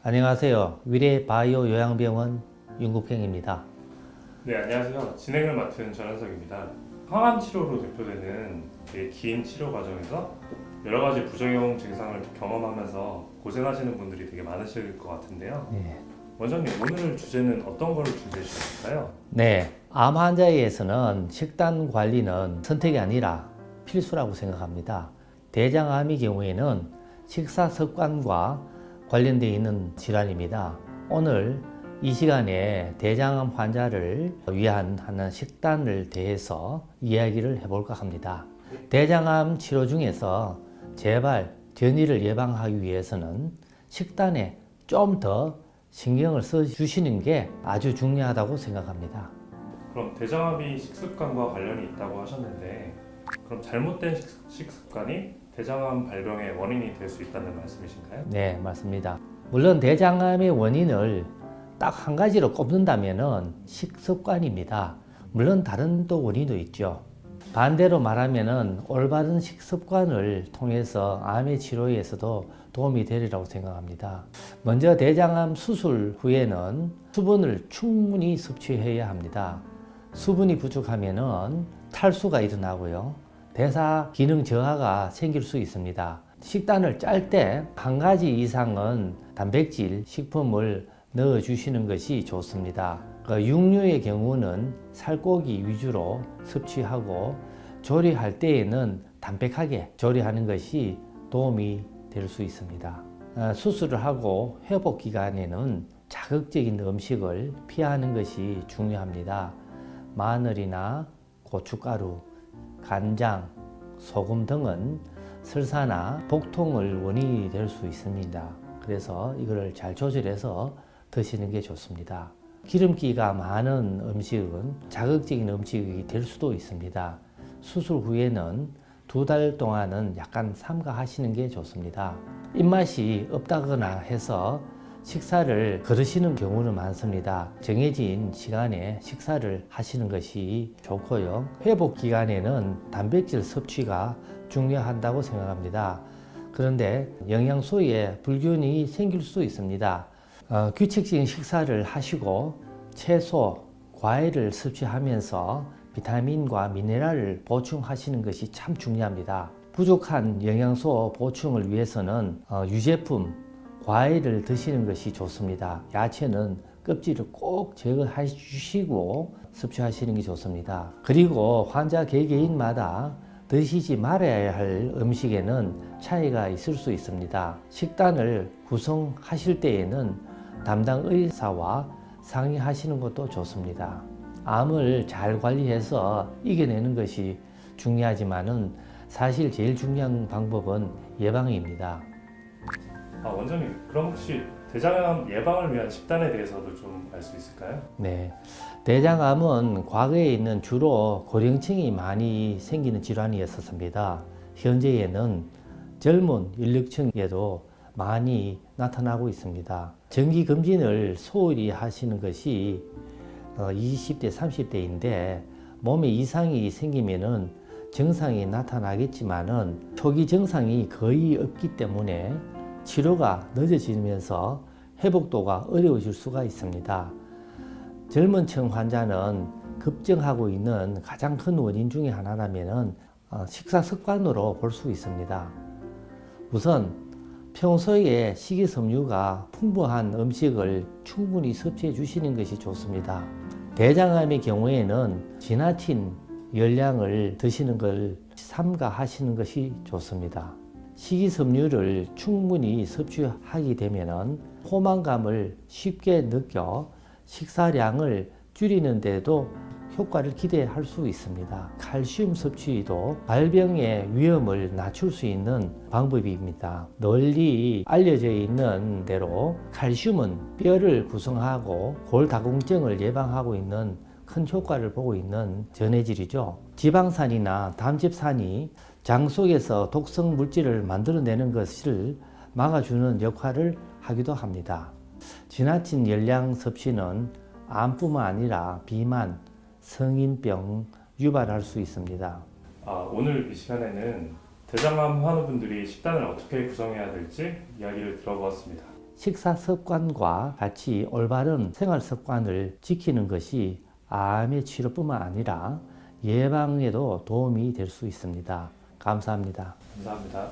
안녕하세요. 위례바이오 요양병원 윤국행입니다. 네, 안녕하세요. 진행을 맡은 전현석입니다. 항암 치료로 대표되는 긴 치료 과정에서 여러 가지 부작용 증상을 경험하면서 고생하시는 분들이 되게 많으실 것 같은데요. 네. 원장님, 오늘 주제는 어떤 거를 준비해 주셨을까요? 네, 암 환자에게서는 식단 관리는 선택이 아니라 필수라고 생각합니다. 대장암의 경우에는 식사 습관과 관련되어 있는 질환입니다. 오늘 이 시간에 대장암 환자를 위한 하는 식단을 대해서 이야기를 해볼까 합니다. 대장암 치료 중에서 재발, 전이를 예방하기 위해서는 식단에 좀 더 신경을 써주시는 게 아주 중요하다고 생각합니다. 그럼 대장암이 식습관과 관련이 있다고 하셨는데 그럼 잘못된 식습관이 대장암 발병의 원인이 될 수 있다는 말씀이신가요? 네, 맞습니다. 물론 대장암의 원인을 딱 한 가지로 꼽는다면 식습관입니다. 물론 다른 또 원인도 있죠. 반대로 말하면 올바른 식습관을 통해서 암의 치료에서도 도움이 되리라고 생각합니다. 먼저 대장암 수술 후에는 수분을 충분히 섭취해야 합니다. 수분이 부족하면 탈수가 일어나고요. 대사 기능 저하가 생길 수 있습니다. 식단을 짤 때 한 가지 이상은 단백질 식품을 넣어 주시는 것이 좋습니다. 육류의 경우는 살코기 위주로 섭취하고 조리할 때에는 담백하게 조리하는 것이 도움이 될 수 있습니다. 수술을 하고 회복 기간에는 자극적인 음식을 피하는 것이 중요합니다. 마늘이나 고춧가루, 간장, 소금 등은 설사나 복통을 원인이 될 수 있습니다. 그래서 이거를 잘 조절해서 드시는 게 좋습니다. 기름기가 많은 음식은 자극적인 음식이 될 수도 있습니다. 수술 후에는 2달 동안은 약간 삼가하시는 게 좋습니다. 입맛이 없다거나 해서 식사를 거르시는 경우는 많습니다. 정해진 시간에 식사를 하시는 것이 좋고요. 회복 기간에는 단백질 섭취가 중요하다고 생각합니다. 그런데 영양소에 불균이 생길 수 있습니다. 규칙적인 식사를 하시고 채소, 과일을 섭취하면서 비타민과 미네랄을 보충하시는 것이 참 중요합니다. 부족한 영양소 보충을 위해서는 유제품, 과일을 드시는 것이 좋습니다. 야채는 껍질을 꼭 제거해 주시고 섭취하시는 게 좋습니다. 그리고 환자 개개인마다 드시지 말아야 할 음식에는 차이가 있을 수 있습니다. 식단을 구성하실 때에는 담당 의사와 상의하시는 것도 좋습니다. 암을 잘 관리해서 이겨내는 것이 중요하지만은 사실 제일 중요한 방법은 예방입니다. 원장님, 그럼 혹시 대장암 예방을 위한 식단에 대해서도 좀 알 수 있을까요? 네, 대장암은 과거에 있는 주로 고령층이 많이 생기는 질환이었습니다. 현재에는 젊은 연령층에도 많이 나타나고 있습니다. 정기검진을 소홀히 하시는 것이 20대, 30대인데 몸에 이상이 생기면은 증상이 나타나겠지만은 초기 증상이 거의 없기 때문에 치료가 늦어지면서 회복도가 어려워질 수가 있습니다. 젊은 층 환자는 급증하고 있는 가장 큰 원인 중에 하나라면 식사 습관으로 볼 수 있습니다. 우선 평소에 식이섬유가 풍부한 음식을 충분히 섭취해 주시는 것이 좋습니다. 대장암의 경우에는 지나친 열량을 드시는 걸 삼가하시는 것이 좋습니다. 식이섬유를 충분히 섭취하게 되면 포만감을 쉽게 느껴 식사량을 줄이는데도 효과를 기대할 수 있습니다. 칼슘 섭취도 발병의 위험을 낮출 수 있는 방법입니다. 널리 알려져 있는 대로 칼슘은 뼈를 구성하고 골다공증을 예방하고 있는 큰 효과를 보고 있는 전해질이죠. 지방산이나 담즙산이 장 속에서 독성 물질을 만들어내는 것을 막아주는 역할을 하기도 합니다. 지나친 열량 섭취는 암뿐만 아니라 비만, 성인병 유발할 수 있습니다. 오늘 이 시간에는 대장암 환우분들이 식단을 어떻게 구성해야 될지 이야기를 들어보았습니다. 식사 습관과 같이 올바른 생활 습관을 지키는 것이 암의 치료뿐만 아니라 예방에도 도움이 될 수 있습니다. 감사합니다. 감사합니다.